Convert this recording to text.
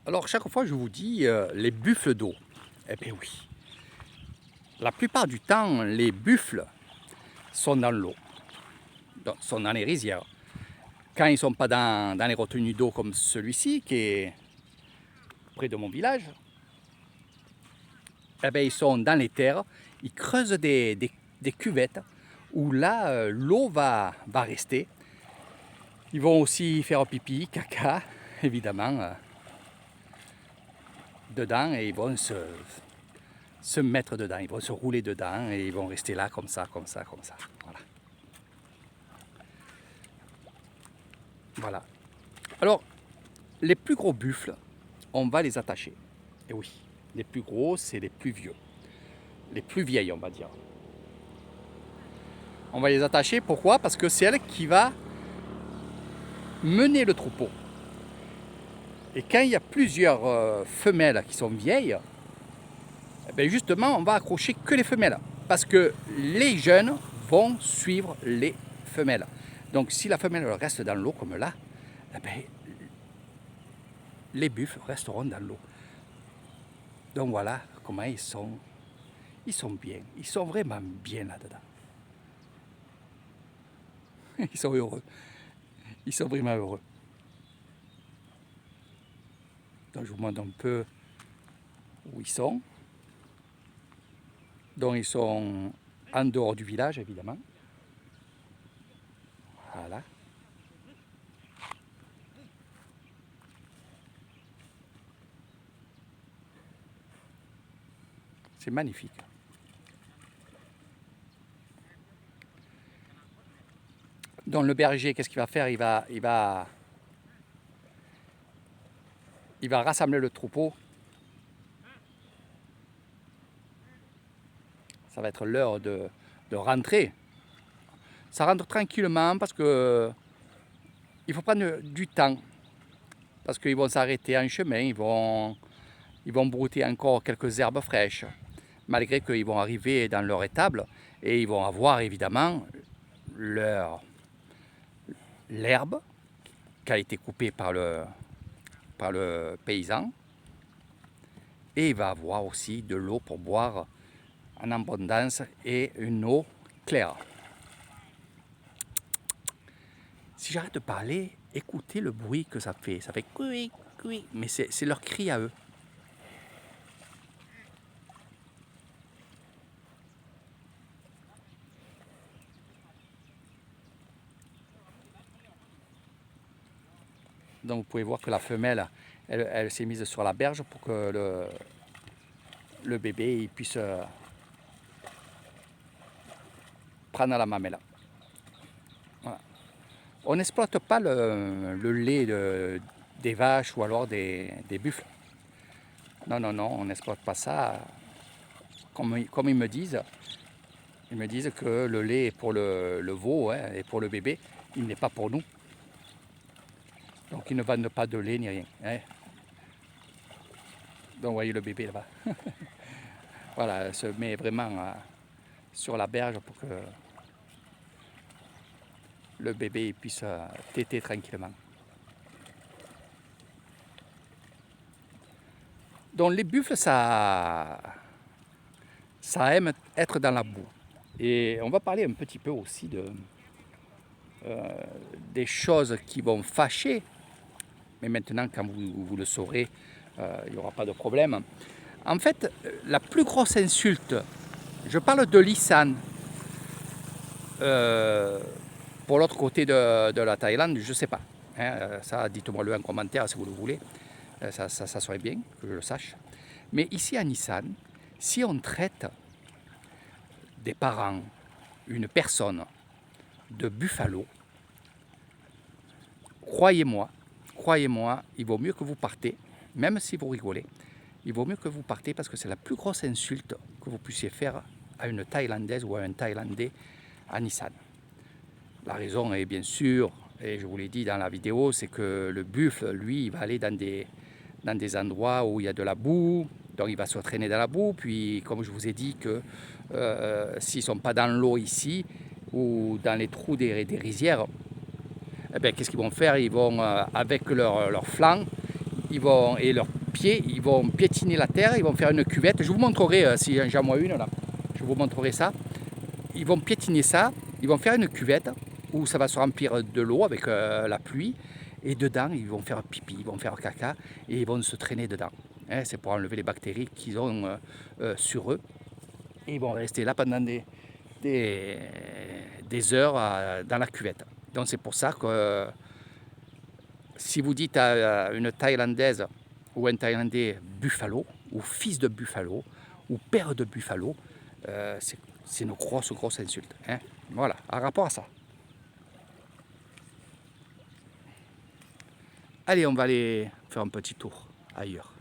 Alors chaque fois je vous dis les buffles d'eau. Eh bien oui. La plupart du temps, les buffles sont dans l'eau, sont dans les rizières. Quand ils ne sont pas dans les retenues d'eau comme celui-ci, qui est près de mon village, eh bien, ils sont dans les terres, ils creusent des cuvettes où là, l'eau va rester. Ils vont aussi faire pipi, caca, évidemment, dedans, et ils vont se mettre dedans, ils vont se rouler dedans et ils vont rester là comme ça, comme ça, comme ça. Voilà. Voilà. Alors, les plus gros buffles, on va les attacher. Et oui, les plus gros, c'est les plus vieux. Les plus vieilles, on va dire. On va les attacher, pourquoi? Parce que c'est elle qui va mener le troupeau. Et quand il y a plusieurs femelles qui sont vieilles, eh bien justement, on va accrocher que les femelles. Parce que les jeunes vont suivre les femelles. Donc si la femelle reste dans l'eau comme là, eh bien, les buffles resteront dans l'eau. Donc voilà comment ils sont bien, ils sont vraiment bien là-dedans. Ils sont heureux, ils sont vraiment heureux. Donc je vous montre un peu où ils sont. Donc ils sont en dehors du village évidemment. Voilà. C'est magnifique. Donc le berger, qu'est-ce qu'il va faire? Il va rassembler le troupeau. Ça va être l'heure de rentrer. Ça rentre tranquillement parce que il faut prendre du temps. Parce qu'ils vont s'arrêter en chemin, ils vont brouter encore quelques herbes fraîches. Malgré qu'ils vont arriver dans leur étable et ils vont avoir évidemment l'herbe qui a été coupée par le paysan. Et il va avoir aussi de l'eau pour boire en abondance et une eau claire. Si j'arrête de parler, écoutez le bruit que ça fait. Ça fait couic, couic, mais c'est leur cri à eux. Donc vous pouvez voir que la femelle, elle s'est mise sur la berge pour que le bébé il puisse prendre la mamelle. Voilà. On n'exploite pas le lait des vaches ou alors des buffles. Non, non, non, on n'exploite pas ça. Comme ils me disent que le lait est pour le veau hein, et pour le bébé, il n'est pas pour nous. Donc ils ne vendent pas de lait ni rien. Hein. Donc vous voyez le bébé là-bas. Voilà, elle se met vraiment sur la berge pour que le bébé puisse téter tranquillement. Donc les buffles, ça aime être dans la boue. Et on va parler un petit peu aussi des choses qui vont fâcher. Mais maintenant, quand vous le saurez, il n'y aura pas de problème. En fait, la plus grosse insulte, je parle de l'Isan. Pour l'autre côté de la Thaïlande, je ne sais pas. Hein, ça, dites-moi-le en commentaire si vous le voulez. Ça serait bien que je le sache. Mais ici en Isan, si on traite des parents, une personne de buffalo, croyez-moi, il vaut mieux que vous partez, même si vous rigolez, il vaut mieux que vous partez parce que c'est la plus grosse insulte que vous puissiez faire à une Thaïlandaise ou à un Thaïlandais en Isan. La raison est bien sûr, et je vous l'ai dit dans la vidéo, c'est que le buffle, lui, il va aller dans des endroits où il y a de la boue, donc il va se traîner dans la boue, puis comme je vous ai dit que s'ils ne sont pas dans l'eau ici, ou dans les trous des rizières, eh bien, qu'est-ce qu'ils vont faire? Ils vont, avec leur flanc, et pied, ils vont piétiner la terre, ils vont faire une cuvette. Je vous montrerai, si j'en vois une là, je vous montrerai ça. Ils vont piétiner ça, ils vont faire une cuvette où ça va se remplir de l'eau avec la pluie. Et dedans, ils vont faire pipi, ils vont faire caca et ils vont se traîner dedans. Hein, c'est pour enlever les bactéries qu'ils ont sur eux. Et ils vont rester là pendant des heures dans la cuvette. Donc c'est pour ça que si vous dites à une Thaïlandaise ou un Thaïlandais buffalo, ou fils de buffalo, ou père de buffalo, c'est une grosse insulte. Hein. Voilà, en rapport à ça. Allez, on va aller faire un petit tour ailleurs.